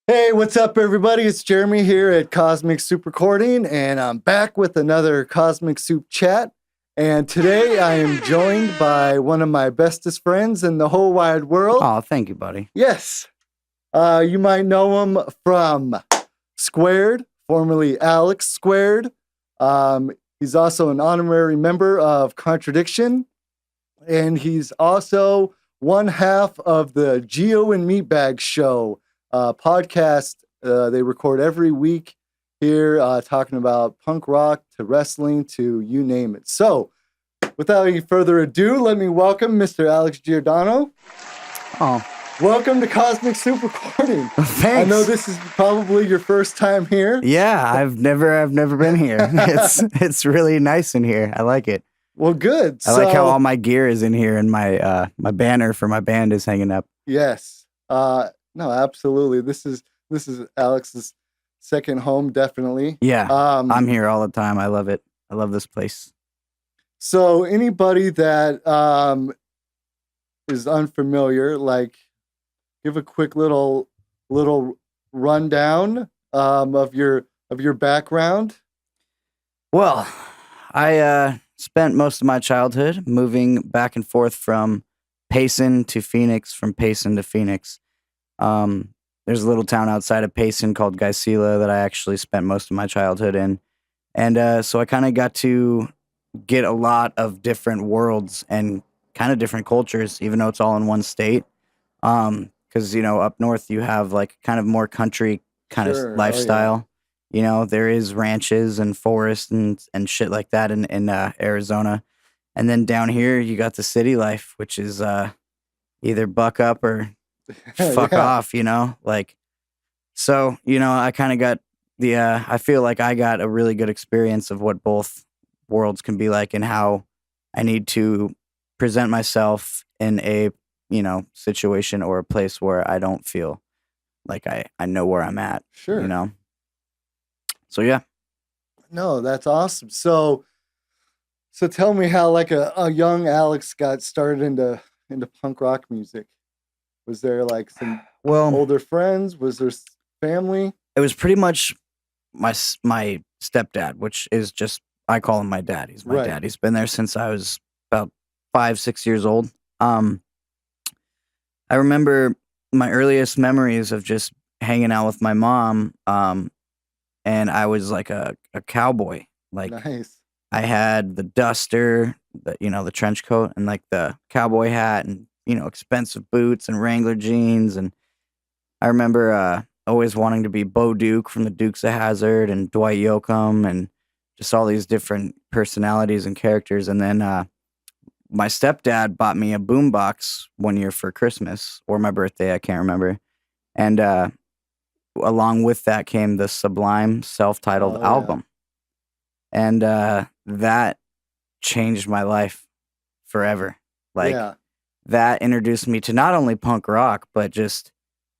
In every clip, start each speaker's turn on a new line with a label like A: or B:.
A: Hey, what's up, everybody? It's Jeremy here at Cosmic Soup Recording, and I'm back with another Cosmic Soup chat. And today I am joined by one of my bestest friends in the whole wide world.
B: Oh, thank you, buddy.
A: Yes, you might know him from Squared, formerly Alex Squared. He's also an honorary member of Contradiction, and he's also one half of the Gio and Meatbag show podcast. They record every week here, talking about punk rock to wrestling to you name it. So, without any further ado, let me welcome Mr. Alex Giordano.
B: Oh,
A: Welcome to Cosmic Soup Recording.
B: thanks.
A: I know this is probably your first time here.
B: Yeah, I've never been here. It's really nice in here. I like it.
A: Well, good.
B: I like how all my gear is in here and my my banner for my band is hanging up.
A: Yes. No, absolutely. This is Alex's second home, definitely.
B: Yeah, I'm here all the time. I love it. I love this place.
A: So anybody that is unfamiliar, like, give a quick little rundown of your background.
B: Well, I spent most of my childhood moving back and forth from Payson to Phoenix, from Payson to Phoenix. There's a little town outside of Payson called Geisela that I actually spent most of my childhood in. And so I kind of got to get a lot of different worlds and kind of different cultures, even though it's all in one state. Because, up north you have like kind of more country kind of lifestyle. There is ranches and forests and shit like that in Arizona. And then down here you got the city life, which is either buck up or fuck off, So, I kind of got I feel like I got a really good experience of what both worlds can be like and how I need to present myself in a, situation or a place where I don't feel like I know where I'm at.
A: Sure.
B: So, yeah.
A: No, that's awesome. So tell me how like a young Alex got started into punk rock music. Was there like some older friends? Was there family?
B: It was pretty much my stepdad, which is just, I call him my dad. He's my dad. He's been there since I was about 5-6 years old. I remember my earliest memories of just hanging out with my mom. And I was like a cowboy. Like,
A: nice.
B: I had the duster, the trench coat, and like the cowboy hat, and expensive boots and Wrangler jeans. And I remember always wanting to be Bo Duke from the Dukes of Hazzard and Dwight Yoakam and just all these different personalities and characters. And then my stepdad bought me a boombox one year for Christmas or my birthday, I can't remember. And along with that came the Sublime self-titled album. And that changed my life forever. That introduced me to not only punk rock, but just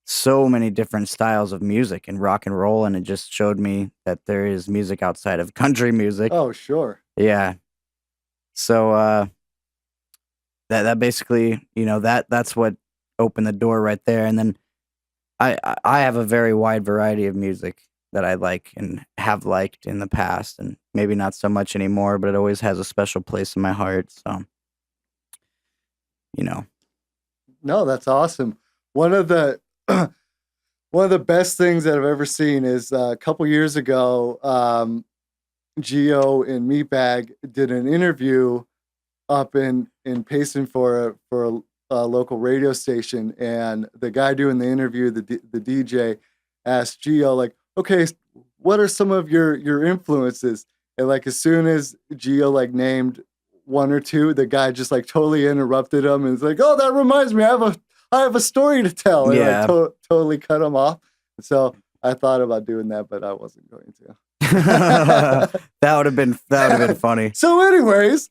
B: so many different styles of music and rock and roll. And it just showed me that there is music outside of country music.
A: Oh, sure.
B: Yeah. So that basically, that's what opened the door right there. And then I have a very wide variety of music that I like and have liked in the past, and maybe not so much anymore, but it always has a special place in my heart. So,
A: No, that's awesome. One of the best things that I've ever seen is a couple years ago, Gio and Meatbag did an interview up in Payson for a local radio station, and the guy doing the interview, the DJ, asked Gio like, "Okay, what are some of your influences?" And like as soon as Gio like named one or two, the guy just like totally interrupted him and was like, "Oh, that reminds me, I have a story to tell." And like totally cut him off. So I thought about doing that, but I wasn't going to.
B: That would have been funny.
A: So, anyways,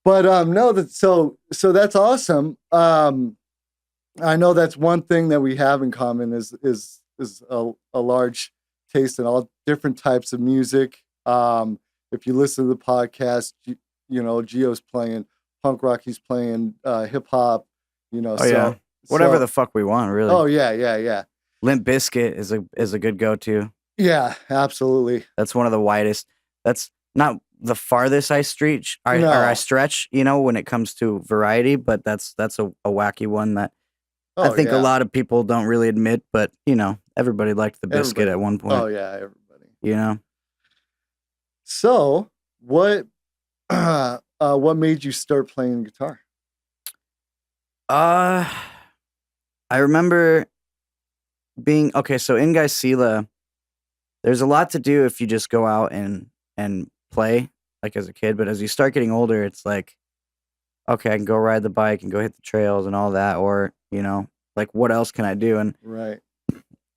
A: but no, so that's awesome. I know that's one thing that we have in common is a large taste in all different types of music. If you listen to the podcast, Gio's playing punk rock, he's playing hip hop,
B: Whatever the fuck we want, really.
A: Oh yeah.
B: Limp Bizkit is a good go-to.
A: Yeah, absolutely.
B: That's one of the widest. That's not the farthest I stretch, I
A: No.
B: stretch, when it comes to variety, but that's a wacky one that I
A: Oh
B: think a
A: yeah.
B: lot of people don't really admit, but everybody liked the biscuit
A: Everybody.
B: at one point,
A: Oh yeah, everybody.
B: you know?
A: So, what made you start playing guitar?
B: Uh I remember being okay, so in Geisela, there's a lot to do if you just go out and play like as a kid, but as you start getting older, it's like, okay, I can go ride the bike and go hit the trails and all that, or, like what else can I do? And
A: Right.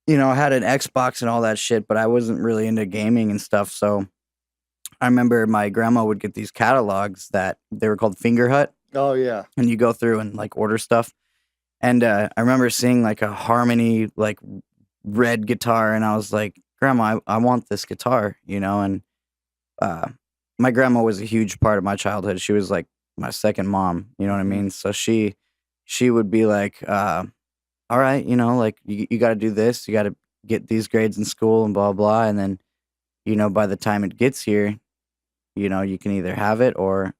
B: I had an Xbox and all that shit, but I wasn't really into gaming and stuff. So I remember my grandma would get these catalogs that they were called Finger Hut,
A: Oh yeah.
B: and you go through and like order stuff. And I remember seeing like a Harmony like red guitar, and I was like, "Grandma, I want this guitar," And uh, my grandma was a huge part of my childhood. She was like my second mom. You know what I
A: Mhm.
B: mean? So she would be like, "All right, like you got to do this. You got to get these grades in school and blah blah." And then by the time it gets here, you can either have it or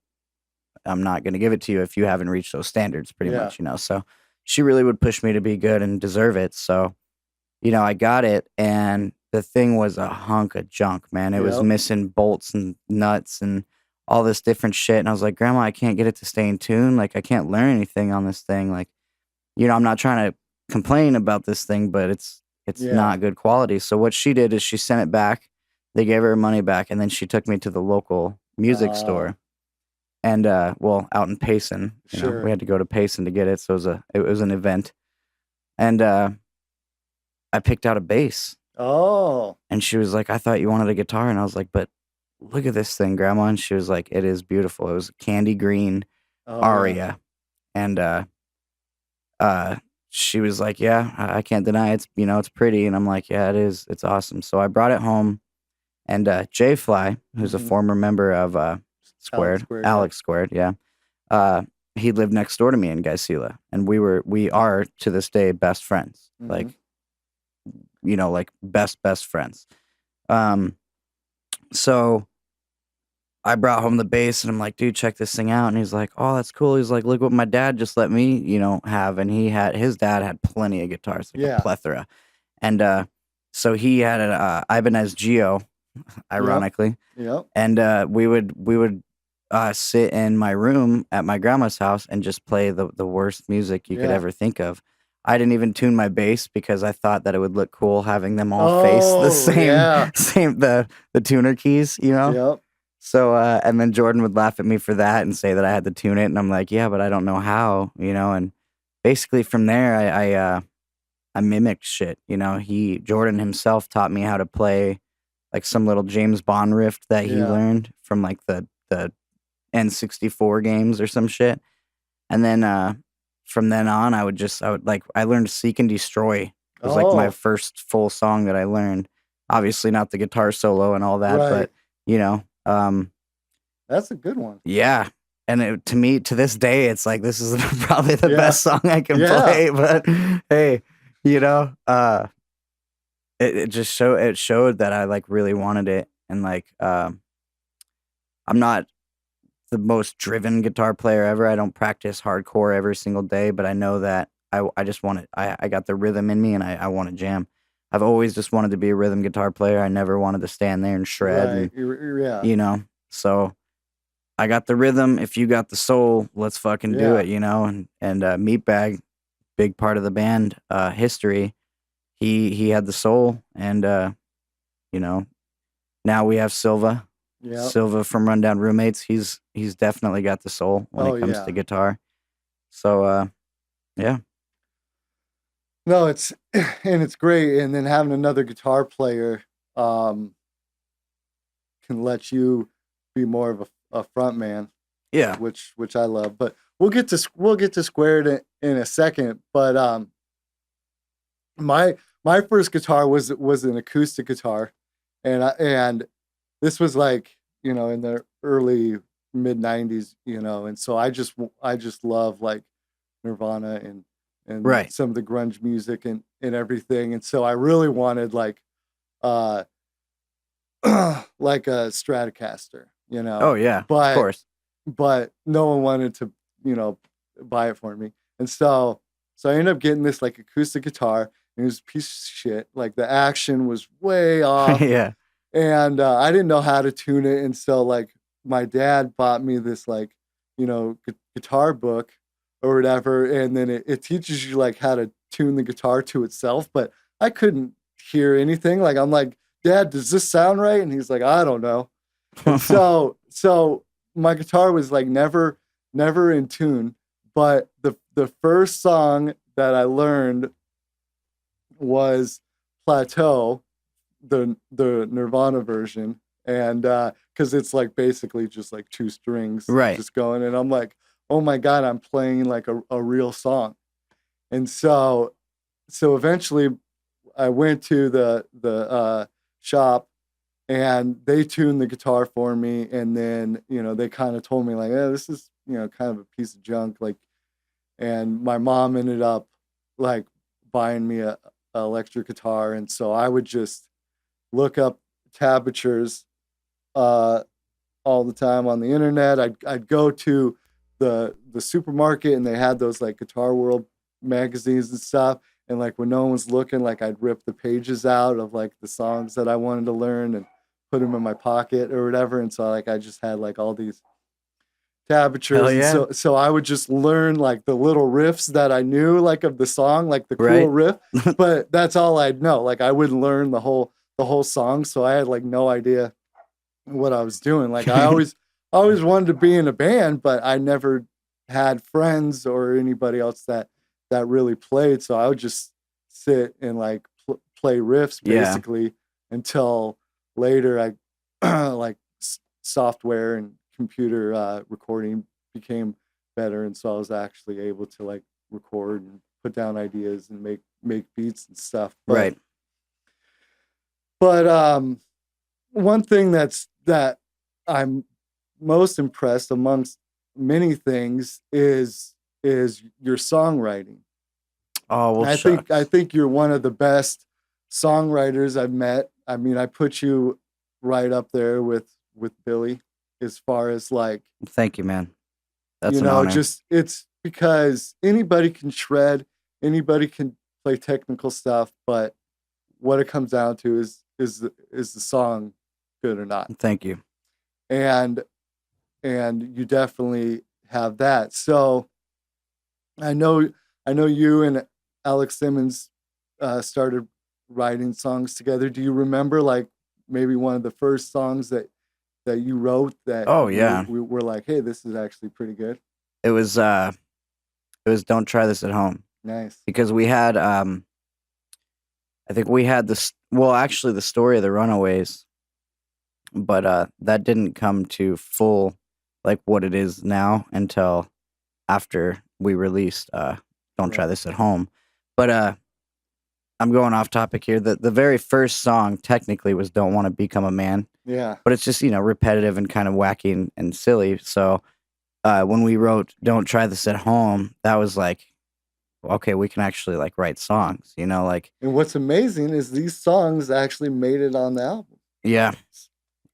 B: I'm not going to give it to you if you haven't reached those standards, pretty
A: Yeah.
B: much. So she really would push me to be good and deserve it. So I got it, and the thing was a hunk of junk, man. It was
A: Yep.
B: missing bolts and nuts and all this different shit. And I was like, Grandma, I can't get it to stay in tune. Like, I can't learn anything on this thing. Like, I'm not trying to complain about this thing, but it's
A: Yeah.
B: not good quality. So what she did is she sent it back. They gave her money back, and then she took me to the local music
A: Uh,
B: store. And well, out in Payson, we
A: sure.
B: had to go to Payson to get it. So it was an event. And I picked out a bass.
A: Oh.
B: And she was like, "I thought you wanted a guitar." And I was like, "But look at this thing, Grandma." And she was like, "It is beautiful." It was a candy green
A: Oh yeah.
B: aria. And uh, she was like, "Yeah, I can't deny it's it's pretty." And I'm like, "Yeah, it is. It's awesome." So I brought it home, and Jay Fly, who's a
A: Mhm.
B: former member of
A: Alex
B: Squared,
A: Squared. Yeah.
B: Alex Squared, yeah, he lived next door to me in Geisela, and we are to this day best friends,
A: Mhm.
B: like like best friends. Um, so I brought home the bass and I'm like, dude, check this thing out. And he's like, oh, that's cool. He's like, look what my dad just let me, have. And his dad had plenty of guitars, like a
A: Yeah.
B: plethora. And so he had an Ibanez Gio,
A: Yep.
B: ironically.
A: Yep.
B: And we would sit in my room at my grandma's house and just play the worst music you could
A: Yeah.
B: ever think of. I didn't even tune my bass because I thought that it would look cool having them all face the
A: Oh
B: same,
A: yeah.
B: same the tuner keys.
A: Yep.
B: So and then Jordan would laugh at me for that and say that I had to tune it, and I'm like, yeah, but I don't know how. And basically from there, I mimicked shit. Jordan himself taught me how to play like some little James Bond riff that he
A: Yeah.
B: learned from like the N64 games or some shit. And then from then on, I learned Seek and Destroy was like my
A: Oh.
B: first full song that I learned. Obviously not the guitar solo and all that,
A: Right.
B: but you know, um,
A: That's a good one.
B: yeah. And to me, to this day, it's like this is probably the
A: Yeah.
B: best song I can
A: Yeah.
B: play. But hey, it showed that I like really wanted it, and like I'm not the most driven guitar player ever. I don't practice hardcore every single day, but I know that I just want it. I got the rhythm in me, and I want to jam. I've always just wanted to be a rhythm guitar player. I never wanted to stand there and shred,
A: Right.
B: and
A: Yeah.
B: so I got the rhythm. If you got the soul, let's fucking do
A: Yeah.
B: it, And Meatbag, big part of the band history. He had the soul, and you know now we have Silva.
A: Yep.
B: Silva from Rundown Roommates. He's definitely got the soul when
A: Oh
B: it comes
A: yeah.
B: to guitar. So yeah,
A: No, it's and it's great. And then having another guitar player um, can let you be more of a front man,
B: yeah,
A: which I love. But we'll get to Squared in a second. But my first guitar was an acoustic guitar, and this was like in the early mid '90s, and so I just love like Nirvana and
B: Right.
A: some of the grunge music and everything. And so I really wanted like uh like a Stratocaster, you know.
B: Oh yeah, of
A: But
B: course.
A: no one wanted to, buy it for me. And so I ended up getting this like acoustic guitar, and it was a piece of shit. Like the action was way off,
B: Yeah.
A: and I didn't know how to tune it. And so like my dad bought me this like, guitar book or whatever, and then it teaches you like how to tune the guitar to itself. But I couldn't hear anything. Like I'm like, Dad, does this sound right? And he's like, I don't know. And so my guitar was like never in tune. But the first song that I learned was Plateau, the Nirvana version, and because it's like basically just like two strings
B: Right.
A: just going, and I'm like, oh my god, I'm playing like a real song. And so eventually I went to the shop, and they tuned the guitar for me, and then they kind of told me like, this is kind of a piece of junk, like. And my mom ended up like buying me a electric guitar, and so I would just look up tablatures all the time on the internet. I'd go to the supermarket, and they had those like Guitar World magazines and stuff. And like when no one was looking, like I'd rip the pages out of like the songs that I wanted to learn and put them in my pocket or whatever. And so like I just had like all these tablatures.
B: Hell yeah.
A: And so I would just learn like the little riffs that I knew like of the song, like the cool
B: Right.
A: riff, but that's all I'd know. Like I wouldn't learn the whole song, so I had like no idea what I was doing. Like I always wanted to be in a band, but I never had friends or anybody else that really played, so I would just sit and like play riffs basically until later I like software and computer recording became better, and so I was actually able to like record and put down ideas and make beats and stuff.
B: Right.
A: But one thing that I'm most impressed amongst many things is your songwriting.
B: Oh well,
A: I think you're one of the best songwriters I've met. I mean, I put you right up there with Billy as far as like,
B: thank you, man. That's an honor.
A: just it's because anybody can shred, anybody can play technical stuff, but what it comes down to is the song good or not?
B: Thank you.
A: And you definitely have that. So I know you and Alex Simmons started writing songs together. Do you remember like maybe one of the first songs that you wrote that
B: Oh yeah.
A: we were like, hey, this is actually pretty good?
B: It was Don't Try This at Home.
A: Nice.
B: Because we had I think we had this, well actually the Story of the Runaways, but that didn't come to full like what it is now until after we released Don't Try This at Home. But I'm going off topic here. The very first song technically was Don't Want to Become a Man.
A: Yeah.
B: But it's just, repetitive and kind of wacky and silly. So when we wrote Don't Try This at Home, that was like, okay, we can actually like write songs, like.
A: And what's amazing is these songs actually made it on the album.
B: Yeah.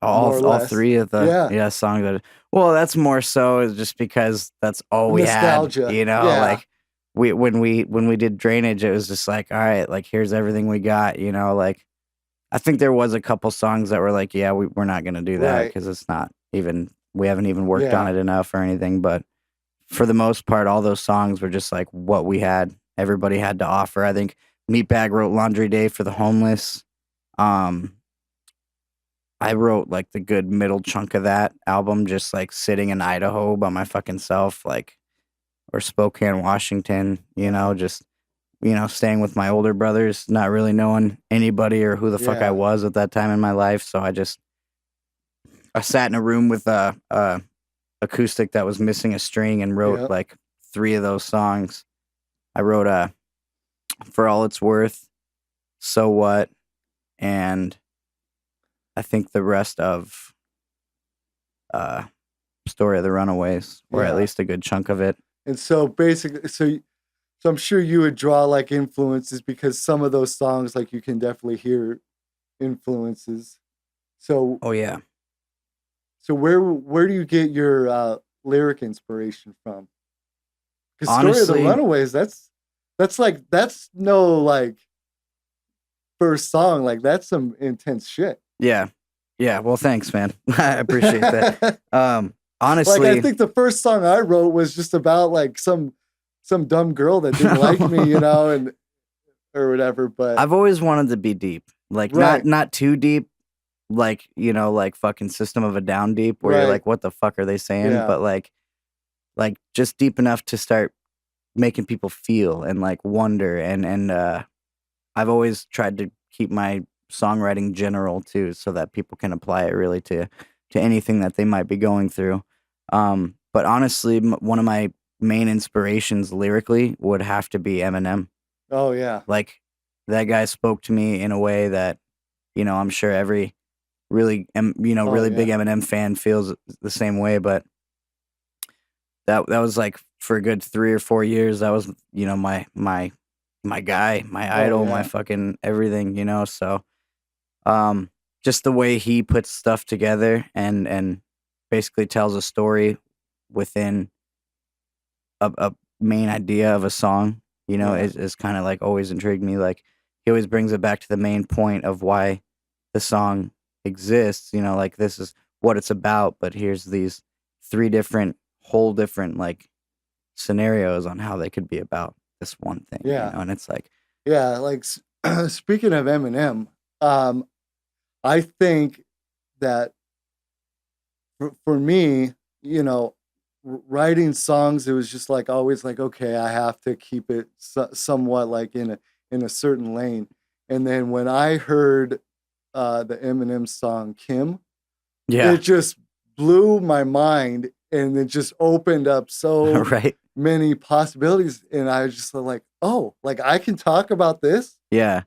B: All three of the songs that, well, that's more so is just because that's all we
A: Nostalgia.
B: had, like when we did Drainage, it was just like, all right, like here's everything we got, like I think there was a couple songs that were like, yeah, we're not going to do that because it's not even, we haven't even worked on it enough or anything. But for the most part, all those songs were just like what we had, everybody had to offer. I think Meatbag wrote Laundry Day for the Homeless. I wrote like the good middle chunk of that album, just like sitting in Idaho by my fucking self, like, or Spokane, Washington, just, staying with my older brothers, not really knowing anybody or who the fuck I was at that time in my life. So I sat in a room with a acoustic that was missing a string and wrote like 3 of those songs. I wrote For All It's Worth, So What, and I think the rest of Story of the Runaways, or at least a good chunk of it.
A: And so basically, So I'm sure you would draw like influences because some of those songs, like you can definitely hear influences. So
B: Oh yeah.
A: so where do you get your lyric inspiration from? Because Story of the
B: Honestly,
A: Runaways, that's no like first song. Like that's some intense shit.
B: yeah. Yeah, well thanks, man. I appreciate that.
A: Like I
B: Honestly,
A: think the first song I wrote was just about like some dumb girl that didn't like me, you know, and or whatever. But
B: I've always wanted to be deep. Like
A: right,
B: not too deep, like, like fucking System of a Down deep where you're
A: right,
B: like, what the fuck are they saying?
A: yeah,
B: But like just deep enough to start making people feel and like wonder and I've always tried to keep my songwriting general too so that people can apply it really to anything that they might be going through. But honestly, one of my main inspirations lyrically would have to be Eminem.
A: oh yeah,
B: Like that guy spoke to me in a way that, I'm sure every really,
A: oh
B: really big
A: yeah,
B: Eminem fan feels the same way. But that was like for a good 3 or 4 years. That was, my guy, my
A: oh
B: idol, my
A: yeah,
B: fucking everything. So, um, just the way he puts stuff together and basically tells a story within a main idea of a song,
A: yeah,
B: is kind of like always intrigued me. Like he always brings it back to the main point of why the song exists. Like this is what it's about, but here's these three whole different like scenarios on how they could be about this one thing.
A: yeah,
B: And it's like,
A: yeah. Like speaking of Eminem, um, I think that for me, you know, writing songs, it was just like always like, okay, I have to keep it somewhat like in a certain lane. And then when I heard the Eminem song Kim, it
B: yeah,
A: just blew my mind and it just opened up so
B: right,
A: many possibilities. And I was just like, oh, like I can talk about this.
B: yeah.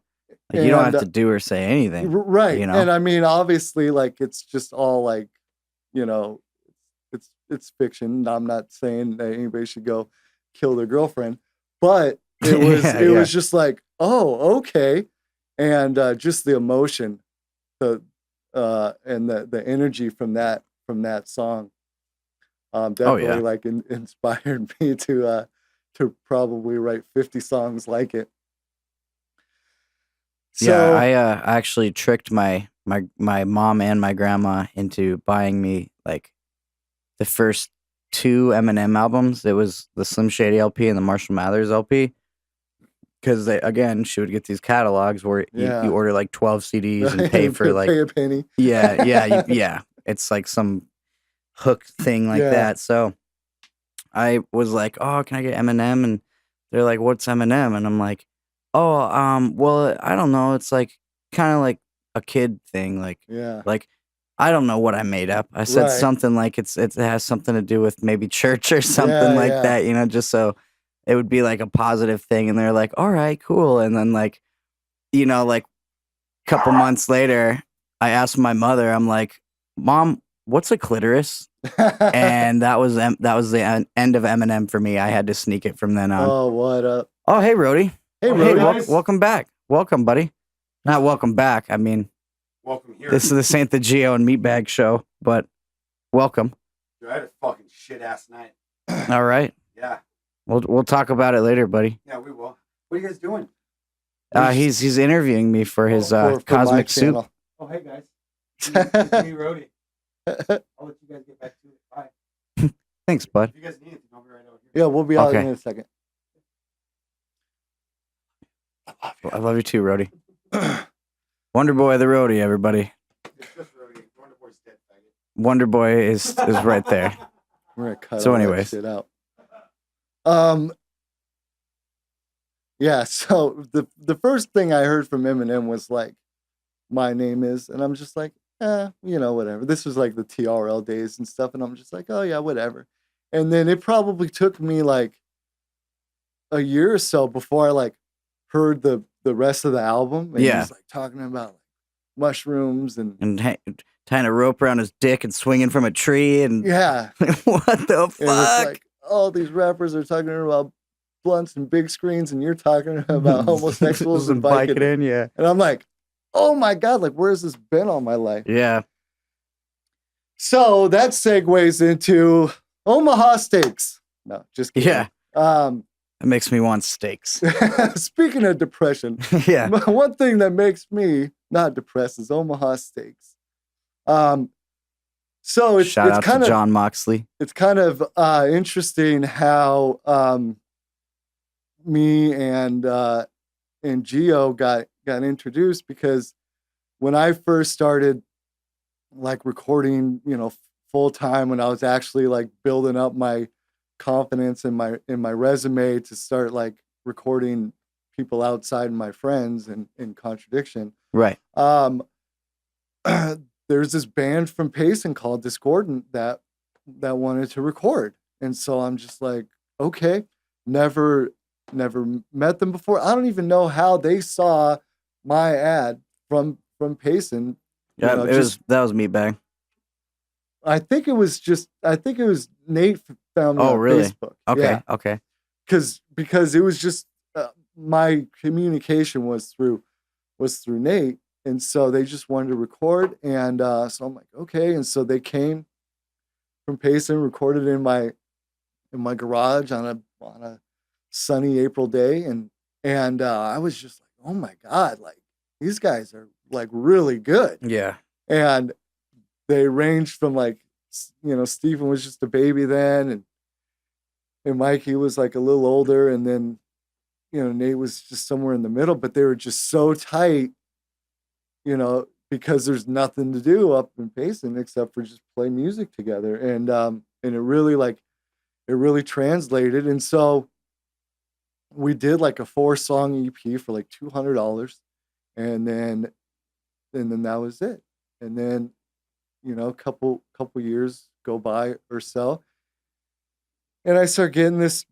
B: Like you don't
A: And
B: have to do or say anything,
A: right.
B: you know?
A: And I mean, obviously, like it's just all like, you know, it's fiction. I'm not saying that anybody should go kill their girlfriend, but it was
B: Yeah,
A: it
B: yeah.
A: was just like, oh, okay, and just the emotion, the and the energy from that song,
B: Oh
A: definitely
B: yeah.
A: like inspired me to probably write 50 songs like it.
B: Yeah,
A: So
B: I actually tricked my mom and my grandma into buying me like the first two Eminem albums. It was the Slim Shady LP and the Marshall Mathers LP. Because again, she would get these catalogs where you
A: yeah,
B: order like 12 CDs and pay for
A: pay
B: like,
A: a penny.
B: yeah. It's like some hook thing like
A: Yeah,
B: that. So I was like, "Oh, can I get Eminem?" And they're like, "What's Eminem?" And I'm like, "Oh, well, I don't know. It's like kind of like a kid thing,
A: yeah,
B: like I don't know what I made up. I said
A: right.
B: something like it has something to do with maybe church or something
A: Yeah,
B: like
A: yeah.
B: that, just so it would be like a positive thing." And they're like, "All right, cool." And then like, like a couple months later, I asked my mother. I'm like, "Mom, what's a clitoris?" And that was the end of Eminem for me. I had to sneak it from then on.
A: Oh, what up?
B: Oh, hey, Rody.
A: Hey,
B: Hey,
A: Rody.
B: welcome back. Welcome, buddy. Not welcome back. I mean,
C: Welcome here.
B: this ain't the Gio and Meatbag show, but welcome.
C: Dude, I had a fucking shit ass night.
B: All right,
C: Yeah,
B: we'll talk about it later, buddy.
C: yeah, we will. What are you guys doing?
B: He's interviewing me for his
A: for my
B: Cosmic Soup.
A: channel.
C: Oh, hey guys. It's me, Rody. I'll let you guys get back to it. Bye.
B: Thanks, bud.
C: If you guys need anything, I'll be right over here.
A: Yeah, we'll be out
B: Okay.
A: in a second.
B: I love you too, Rody. Wonder Boy the Rody, everybody.
C: It's just Rody. Wonder Boy's dead, faggot.
B: Wonder Boy is right there.
A: We're gonna cut
B: So
A: all that
B: anyways.
A: shit out. Yeah, so the first thing I heard from Eminem was like, "My name is," and I'm just like, whatever. This was like the TRL days and stuff, and I'm just like, oh yeah, whatever. And then it probably took me like a year or so before I like heard the rest of the album, and
B: Yeah.
A: he's like talking about like mushrooms and
B: And tying a rope around his dick and swinging from a tree and
A: yeah,
B: what the
A: and it's
B: fuck?
A: like all these rappers are talking about blunts and big screens, and you're talking about homosexuals and biking.
B: in, yeah.
A: And I'm like, oh my God, like, where's this been all my life?
B: Yeah.
A: So that segues into Omaha Steaks. No, just kidding.
B: Yeah. It makes me want steaks.
A: Speaking of depression,
B: Yeah.
A: one thing that makes me not depressed is Omaha Steaks. So
B: Shout out
A: kind
B: to
A: of
B: John Moxley.
A: it's kind of interesting how me and Gio got introduced, because when I first started like recording, full time, when I was actually like building up my confidence in my resume to start like recording people outside my friends and in Contradiction.
B: Right.
A: There's this band from Payson called Discordant that wanted to record. And so I'm just like, okay, never met them before. I don't even know how they saw my ad from Payson.
B: Yeah, that was Meatbag.
A: I think it was Nate found me on Facebook.
B: Okay,
A: yeah.
B: okay.
A: Because it was just my communication was through Nate. And so they just wanted to record. And so I'm like, okay. And so they came from Payson, recorded in my garage on a sunny April day. And I was just like, oh my God, like these guys are like really good.
B: Yeah.
A: And they ranged from like, Stephen was just a baby then. And Mikey was like a little older. And then, Nate was just somewhere in the middle, but they were just so tight, because there's nothing to do up in Payson except for just play music together. And it really translated. And so we did like a 4-song EP for like $200. And then that was it. And then, a couple years go by or so. And I start getting this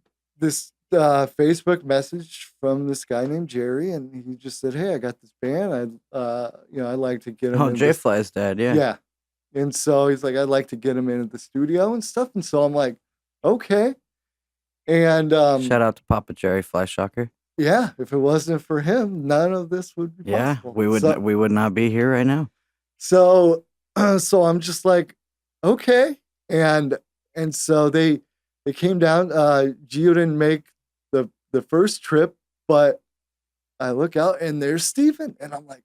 A: Facebook message from this guy named Jerry, and he just said, "Hey, I got this band. I'd like to get him."
B: Oh, J Fly's dad, yeah.
A: Yeah. And so he's like, "I'd like to get him into the studio and stuff." And so I'm like, "Okay." And
B: shout out to Papa Jerry Flyshocker.
A: Yeah, if it wasn't for him, none of this would be possible.
B: We would not be here right now.
A: So I'm just like, okay. And so they came down. Gio didn't make the first trip, but I look out and there's Stephen. And I'm like,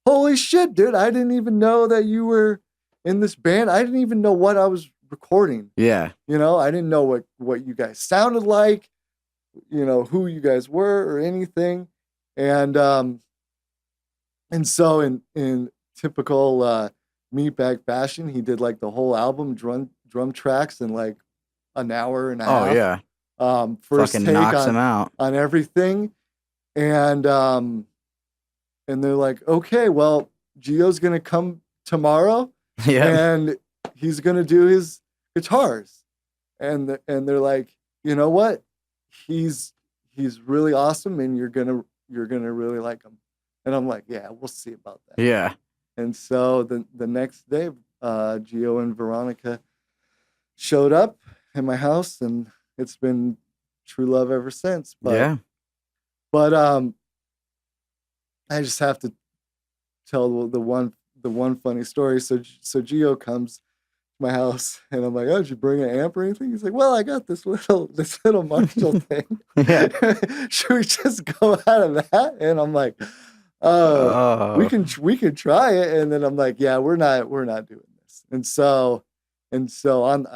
A: holy shit, dude. I didn't even know that you were in this band. I didn't even know what I was recording.
B: Yeah.
A: I didn't know what you guys sounded like, who you guys were or anything. And so in typical Meatbag fashion, he did like the whole album drum tracks in like an hour and a half.
B: Oh yeah.
A: First
B: fucking
A: take
B: knocks him out
A: on everything. And they're like, okay, well, Gio's gonna come tomorrow.
B: Yeah.
A: And he's gonna do his guitars. And they're like, you know what? He's really awesome, and you're gonna really like him. And I'm like, yeah, we'll see about that.
B: Yeah.
A: And so the next day, Gio and Veronica showed up at my house, and it's been true love ever since. But I just have to tell the one funny story. So Gio comes to my house, and I'm like, oh, did you bring an amp or anything? He's like, well, I got this little Marshall thing.
B: Yeah.
A: Should we just go out of that? And I'm like, we can try it. And then I'm like, yeah, we're not doing this. And so on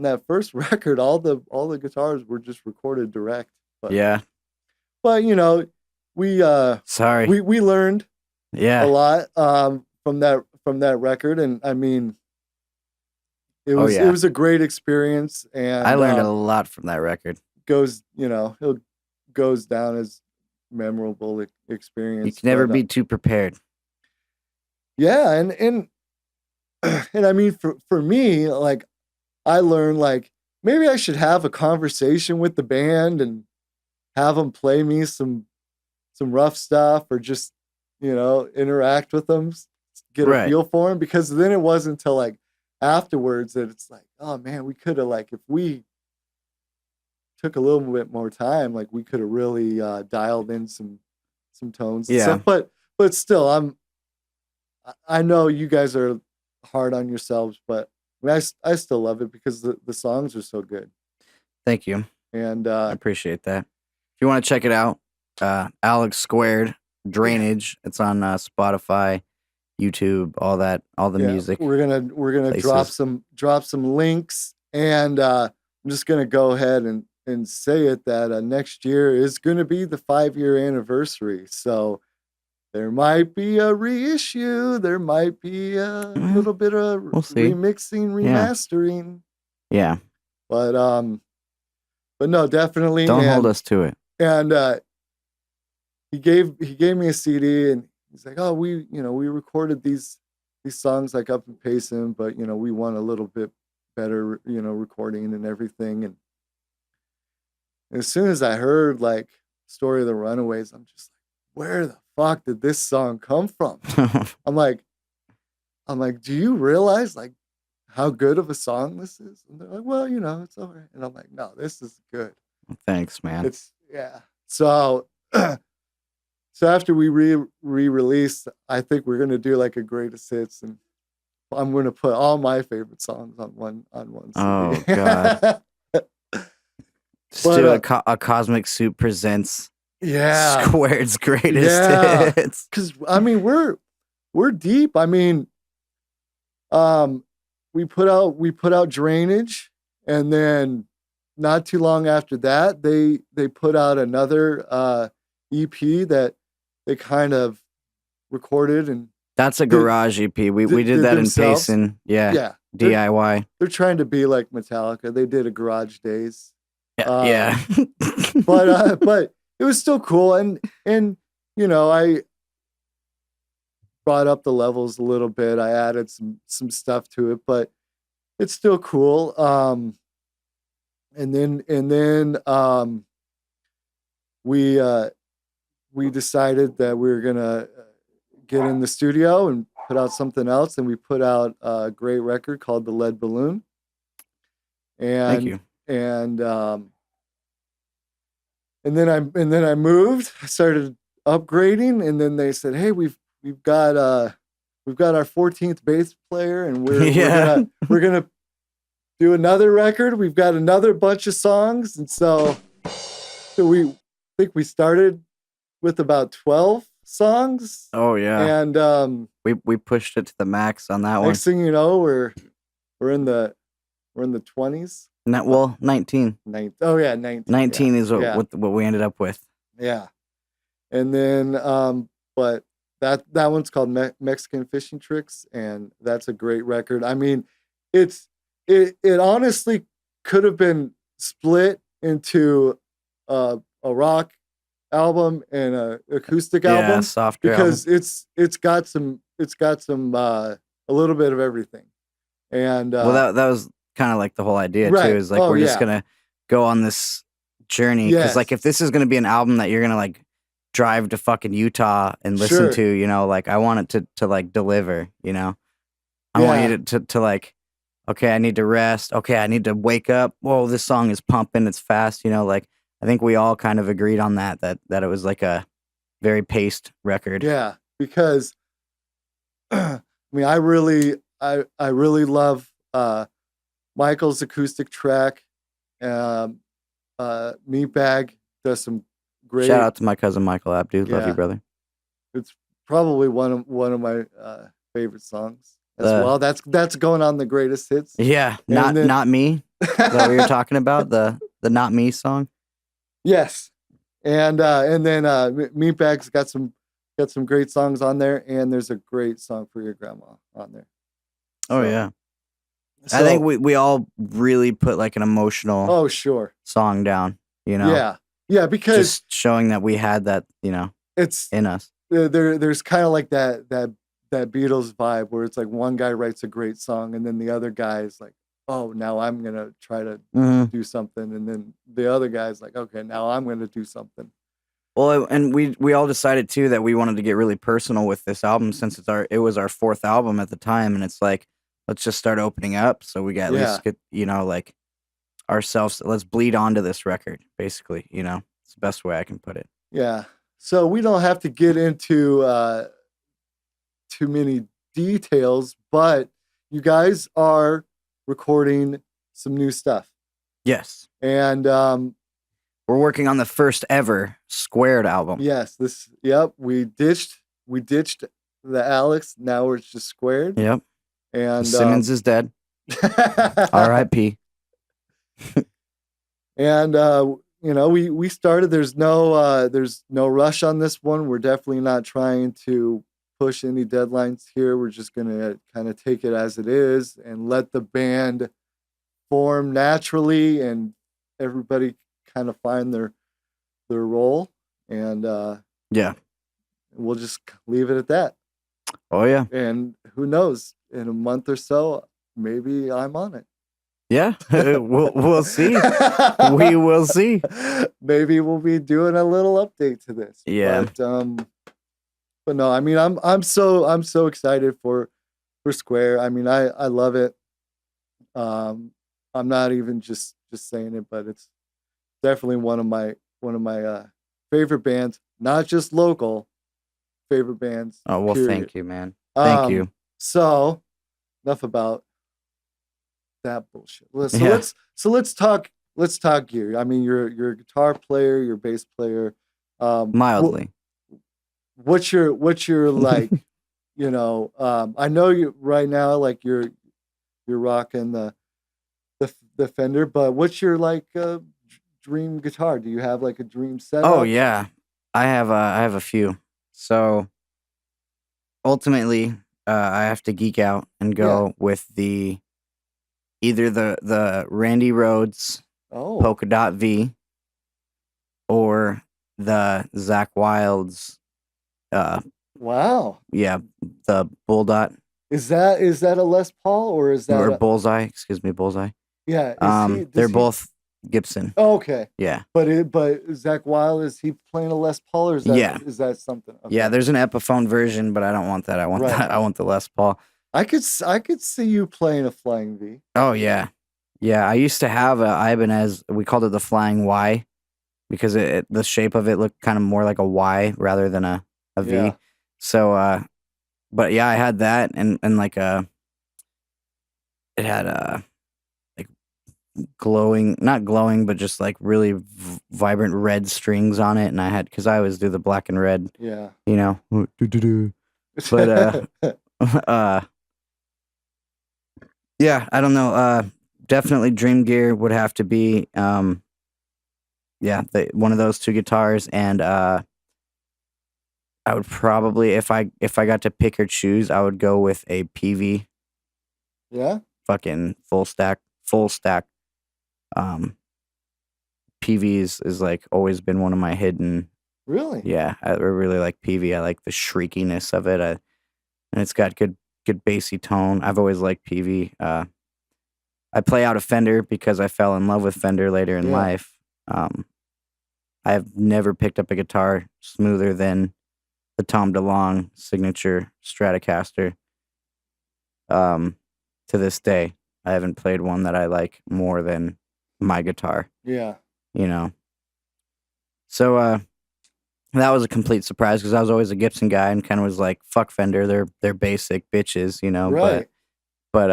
A: that first record, all the guitars were just recorded direct. But,
B: yeah.
A: But we learned a lot from that record, and I mean, it was a great experience, and
B: I learned a lot from that record.
A: It goes down as memorable experience.
B: You can never be too prepared.
A: Yeah, and I mean, for me, like, I learned like maybe I should have a conversation with the band and have them play me some rough stuff, or just interact with them, get a feel for them, because then it wasn't until like afterwards that it's like, oh man, we could have, like, if we took a little bit more time, like we could have really dialed in some tones and
B: Yeah.
A: stuff. But still, I know you guys are hard on yourselves, but I mean, I still love it because the songs are so good.
B: Thank you.
A: And
B: I appreciate that. If you want to check it out, Alex Squared Drainage. It's on Spotify, YouTube, all the music.
A: We're gonna
B: places.
A: drop some links, and I'm just gonna go ahead and say it that next year is gonna be the 5-year anniversary. So there might be a reissue. There might be a little bit of
B: We'll see.
A: remixing, remastering.
B: Yeah.
A: But no, definitely.
B: Don't hold us to it.
A: And he gave me a CD, and he's like, "Oh, we recorded these songs like up in Payson, but we want a little bit better, recording and everything." And as soon as I heard like Story of the Runaways, I'm just like, "Where the fuck did this song come from?" I'm like, "Do you realize like how good of a song this is?" And they're like, "Well, it's all right." And I'm like, "No, this is good."
B: Thanks, man.
A: So so after we re-release, I think we're gonna do like a greatest hits, and I'm gonna put all my favorite songs on one CD.
B: Oh God. Just do a Cosmic Soup presents Squared's greatest hits.
A: Because I mean we're deep. I mean, we put out Drainage, and then not too long after that, they put out another EP that they kind of recorded, and
B: that's a garage EP. We did that
A: themselves.
B: in Payson. Yeah. DIY.
A: They're trying to be like Metallica. They did a Garage Days.
B: Yeah.
A: but it was still cool, and I brought up the levels a little bit. I added some stuff to it, but it's still cool. And then we decided that we were gonna get in the studio and put out something else, and we put out a great record called The Lead Balloon. And
B: Thank you.
A: And then I moved. I started upgrading, and then they said, "Hey, we've got our 14th bass player, and we're gonna do another record. We've got another bunch of songs," and so we think we started with about 12 songs.
B: Oh yeah.
A: And
B: we pushed it to the max on that one.
A: Next thing you know, we're in the 20s.
B: 19.
A: 19. Oh yeah, 19.
B: 19 is what we ended up with.
A: Yeah. And then but that one's called Mexican Fishing Tricks, and that's a great record. I mean, it honestly could have been split into a rock album and a acoustic album,
B: softer
A: because
B: album.
A: it's got some a little bit of everything. And
B: well, that was kind of like the whole idea too, is like we're just gonna go on this journey, because like if this is gonna be an album that you're gonna like drive to fucking Utah and listen to, like I want it to like deliver, I want you to like, okay, I need to rest, okay, I need to wake up, whoa, this song is pumping, it's fast, like I think we all kind of agreed on that it was like a very paced record.
A: Yeah, because I mean, I really love Michael's acoustic track. Meatbag does some great.
B: Shout out to my cousin Michael Abdu. Love you, brother.
A: It's probably one of my favorite songs as well. That's going on the greatest hits.
B: Yeah, not me. That we were talking about the Not Me song.
A: Yes, and then Meatbag's got some great songs on there, and there's a great song for your grandma on there.
B: So, yeah. So, I think we all really put like an emotional song down,
A: Yeah, because
B: just showing that we had that,
A: it's
B: in us.
A: There's kind of like that Beatles vibe where it's like one guy writes a great song, and then the other guy is like, "Oh, now I'm gonna try to do something," and then the other guy's like, "Okay, now I'm gonna do something."
B: Well, and we all decided too that we wanted to get really personal with this album, since it was our 4th album at the time, and it's like, let's just start opening up, so we got at least get, like ourselves. Let's bleed onto this record, basically. It's the best way I can put it.
A: Yeah. So we don't have to get into too many details, but you guys are recording some new stuff.
B: Yes.
A: And
B: we're working on the first ever Squared album.
A: Yes, we ditched the Alex, now we're just Squared.
B: Yep.
A: And
B: Simmons is dead. R.I.P.
A: And we started. There's no rush on this one. We're definitely not trying to push any deadlines here. We're just gonna kind of take it as it is and let the band form naturally, and everybody kind of find their role. And we'll just leave it at that.
B: Oh yeah.
A: And who knows? In a month or so, maybe I'm on it.
B: Yeah, we'll see. We will see.
A: Maybe we'll be doing a little update to this.
B: Yeah.
A: But no, I mean, I'm so excited for Square. I mean, I love it. I'm not even just saying it, but it's definitely one of my favorite bands, not just local favorite bands.
B: Oh well,
A: period.
B: Thank you, man. Thank you.
A: So enough about that bullshit. Let's talk gear. I mean, you're a guitar player, you're a bass player.
B: Mildly.
A: What's your like? I know you right now. Like you're rocking the Fender, but what's your like dream guitar? Do you have like a dream setup?
B: Oh yeah, I have a few. So ultimately, I have to geek out and go with either the Randy Rhoads Polka Dot V or the Zakk Wylde's
A: wow.
B: Yeah, the Bull Dot.
A: Is that a Les Paul or is that
B: Bullseye? Excuse me, Bullseye.
A: Yeah.
B: They're both Gibson.
A: Oh, okay.
B: Yeah.
A: But Zakk Wylde, is he playing a Les Paul or is that something? Okay.
B: Yeah, there's an Epiphone version, but I don't want that. I want that. I want the Les Paul.
A: I could see you playing a Flying V.
B: Oh yeah. Yeah, I used to have a Ibanez. We called it the Flying Y because the shape of it looked kind of more like a Y rather than a V.
A: Yeah.
B: So but yeah, I had that and like it had like not glowing, but just like really vibrant red strings on it, and I had because I always do the black and red.
A: Yeah.
B: But yeah, I don't know. Definitely Dream Gear would have to be one of those two guitars, and I would probably if I got to pick or choose, I would go with a PV.
A: Yeah.
B: Fucking full stack. PV is like always been one of my hidden.
A: Really?
B: Yeah, I really like PV. I like the shriekiness of it, and it's got good bassy tone. I've always liked PV. I play out a Fender because I fell in love with Fender later in life. I've never picked up a guitar smoother than the Tom DeLonge signature Stratocaster. To this day, I haven't played one that I like more than my guitar.
A: Yeah.
B: So that was a complete surprise because I was always a Gibson guy and kind of was like, fuck Fender, they're basic bitches,
A: Right.
B: But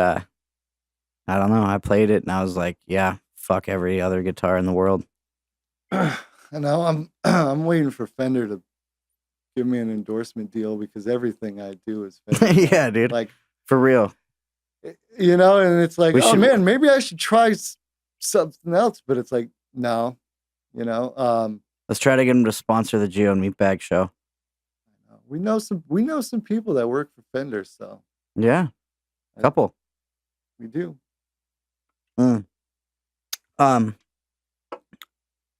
B: I don't know. I played it and I was like, yeah, fuck every other guitar in the world.
A: I know. I'm waiting for Fender to give me an endorsement deal because everything I do is Fender.
B: Yeah, dude.
A: Like
B: for real.
A: And it's like, man, maybe I should try something else. But it's like, no,
B: Let's try to get them to sponsor the Gio and Meatbag show.
A: We know some people that work for Fender, so
B: yeah, a couple.
A: We do.
B: I'm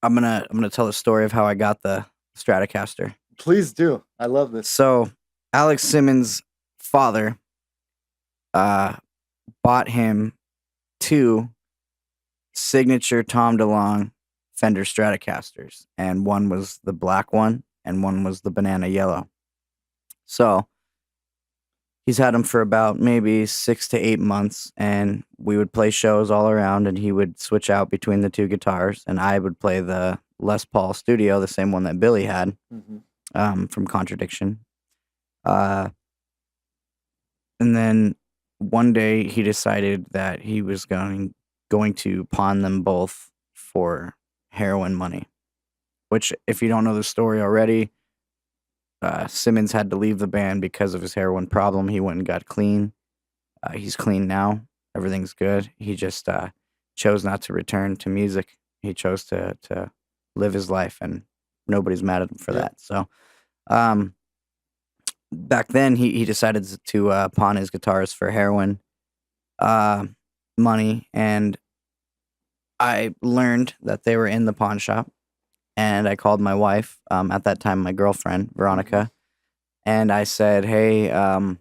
B: gonna tell the story of how I got the Stratocaster.
A: Please do. I love this.
B: So Alex Simmons' father bought him 2 signature Tom DeLonge Fender Stratocasters, and one was the black one and one was the banana yellow. So he's had them for about maybe 6 to 8 months, and we would play shows all around, and he would switch out between the two guitars, and I would play the Les Paul Studio, the same one that Billy had from Contradiction. And then one day he decided that he was going to pawn them both for heroin money, which, if you don't know the story already, Simmons had to leave the band because of his heroin problem. He went and got clean. He's clean now. Everything's good. He just chose not to return to music. He chose to live his life, and nobody's mad at him for that. So back then, he decided to pawn his guitars for heroin money, and I learned that they were in the pawn shop. And I called my wife, at that time, my girlfriend, Veronica, and I said, hey, I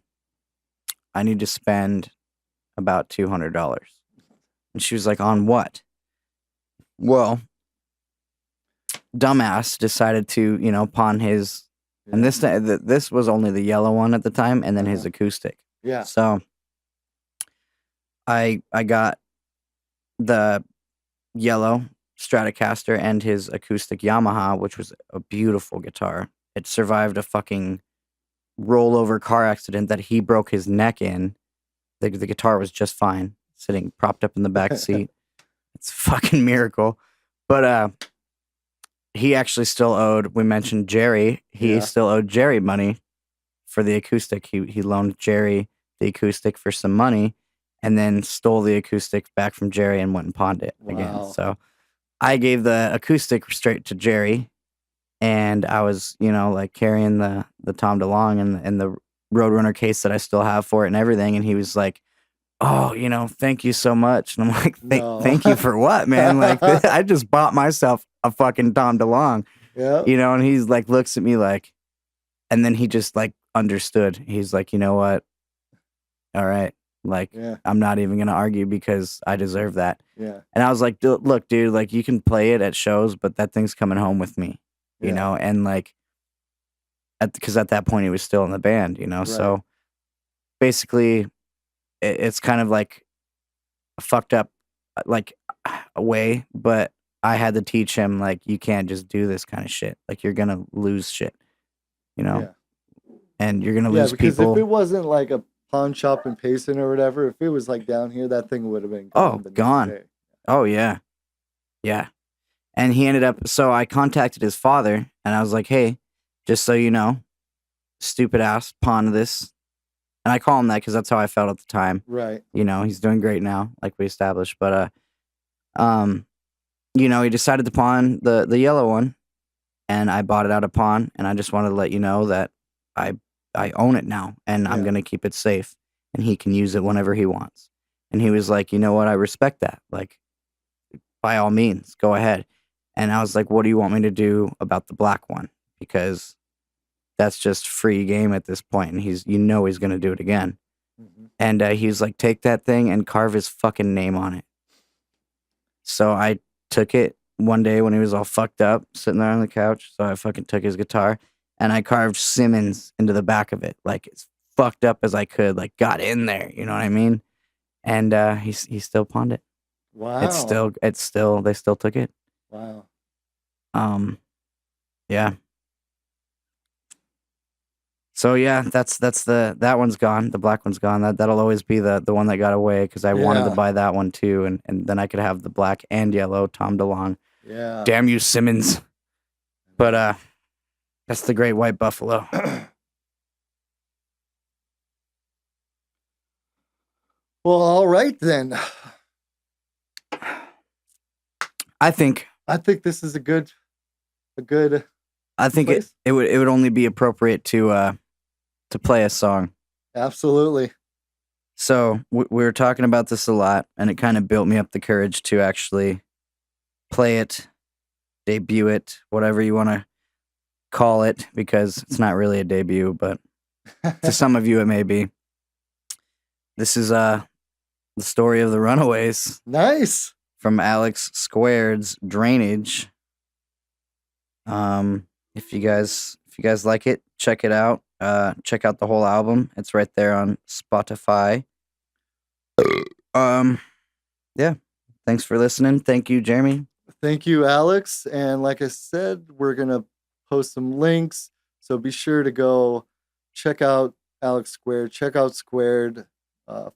B: need to spend about $200. And she was like, on what? Well, dumbass decided to, pawn his, and this was only the yellow one at the time, and then his acoustic.
A: Yeah.
B: So I got the yellow Stratocaster and his acoustic Yamaha, which was a beautiful guitar. It survived a fucking rollover car accident that he broke his neck in. The guitar was just fine, sitting propped up in the back seat. It's a fucking miracle. But he actually still owed, we mentioned Jerry, he still owed Jerry money for the acoustic. He loaned Jerry the acoustic for some money, and then stole the acoustic back from Jerry and went and pawned it again. So I gave the acoustic straight to Jerry, and I was, carrying the Tom DeLonge and the Roadrunner case that I still have for it and everything. And he was like, oh, thank you so much. And I'm like, thank you for what, man? Like, I just bought myself a fucking Tom DeLonge, and he's like, looks at me like, and then he just like understood. He's like, you know what? All right. Like, I'm not even going to argue because I deserve that. Yeah. And I was like, look, dude, like, you can play it at shows, but that thing's coming home with me, you know? And like, because at that point he was still in the band, Right. So basically it's kind of like a fucked up, like, a way, but I had to teach him, like, you can't just do this kind of shit. Like, you're going to lose shit, and you're going to lose
A: because
B: people.
A: If it wasn't like a pawn shop in Payson or whatever, if it was like down here, that thing would have been gone.
B: Gone. Oh, yeah. Yeah. And he ended up, so I contacted his father, and I was like, hey, just so you know, stupid ass pawned this. And I call him that because that's how I felt at the time.
A: Right.
B: He's doing great now, like we established. But, he decided to pawn the yellow one, and I bought it out of pawn, and I just wanted to let you know that I own it now, and I'm going to keep it safe, and he can use it whenever he wants. And he was like, you know what? I respect that. Like, by all means, go ahead. And I was like, what do you want me to do about the black one? Because that's just free game at this point, and he's going to do it again. Mm-hmm. And he was like, take that thing and carve his fucking name on it. So I took it one day when he was all fucked up, sitting there on the couch. So I fucking took his guitar, and I carved Simmons into the back of it, like, as fucked up as I could, like, got in there, you know what I mean? And he still pawned it.
A: Wow.
B: They still took it.
A: Wow.
B: Yeah. So yeah, that one's gone. The black one's gone. That'll always be the one that got away, because I wanted to buy that one too, and then I could have the black and yellow Tom DeLonge. Yeah. Damn you, Simmons. But that's the Great White Buffalo.
A: Well, all right then.
B: I think
A: this is a good.
B: I think it would only be appropriate to play a song.
A: Absolutely.
B: So we were talking about this a lot, and it kind of built me up the courage to actually play it, debut it, whatever you want to call it, because it's not really a debut, but to some of you it may be. This is the story of the Runaways.
A: Nice.
B: From Alex Squared's Drainage. If you guys like it, check it out. check out the whole album. It's right there on Spotify. Yeah. Thanks for listening. Thank you, Jeremy.
A: Thank you, Alex. And like I said, we're going to post some links. So be sure to go check out Alex Squared. Check out Squared.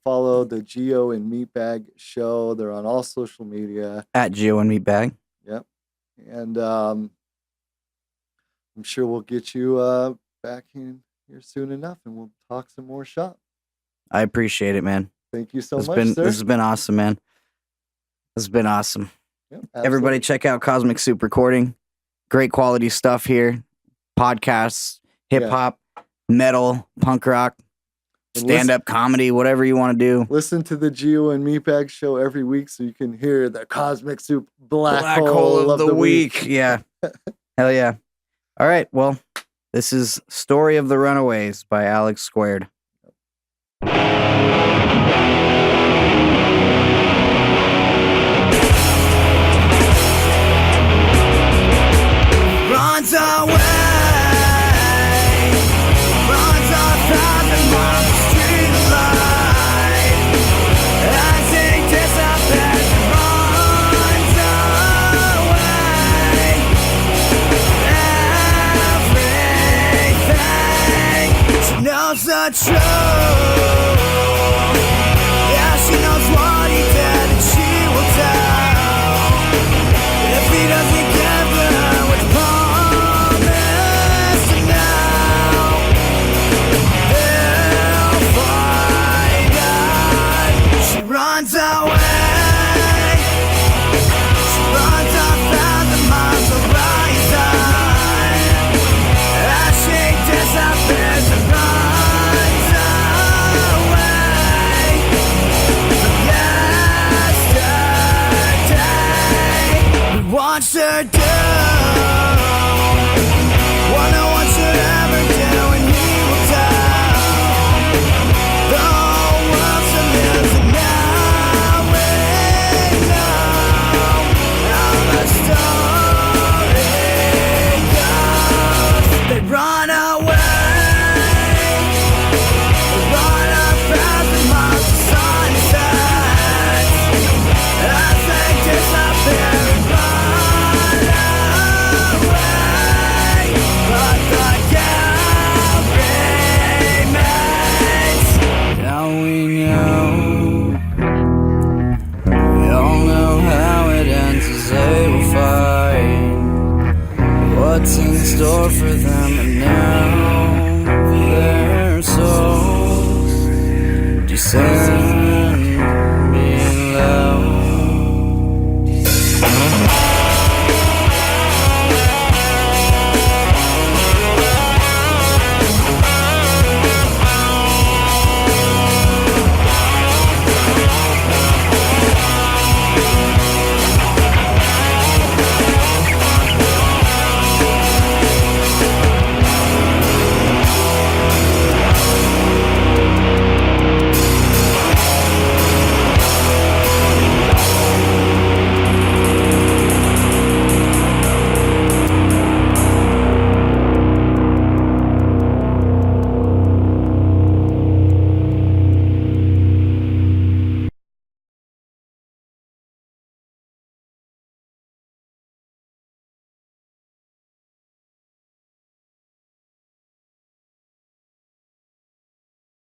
A: Follow the Gio and Meatbag show. They're on all social media.
B: At Gio and Meatbag.
A: Yep. And I'm sure we'll get you back in here soon enough, and we'll talk some more shop.
B: I appreciate it, man.
A: Thank you so much, sir.
B: This has been awesome, man. This has been awesome.
A: Yep,
B: everybody check out Cosmic Soup Recording. Great quality stuff here. Podcasts, hip-hop, metal, punk rock, stand-up comedy, whatever you want to do.
A: Listen to the Gio and Meatbag show every week so you can hear the Cosmic Soup Black Hole of the Week.
B: Yeah. Hell yeah. All right, well, this is Story of the Runaways by Alex Squared.
D: Runs away, runs 1,000 miles of street light. As he disappears, runs away. Everything, she knows the truth. Yeah, she knows what he did, and she will tell. If he doesn't give her what's promised now, they'll find out. She runs away. She runs 1,000 miles horizon. As she disappears and runs away from yesterday. We watched her do what no one should ever do, and he will tell the whole world some news, and now we know how the story goes. They run away, they run 1,000 miles to sunsets as they disappear and run away. But the gap remains. Now we know, we all know how it ends as they will find what's in store for them, and now their souls descend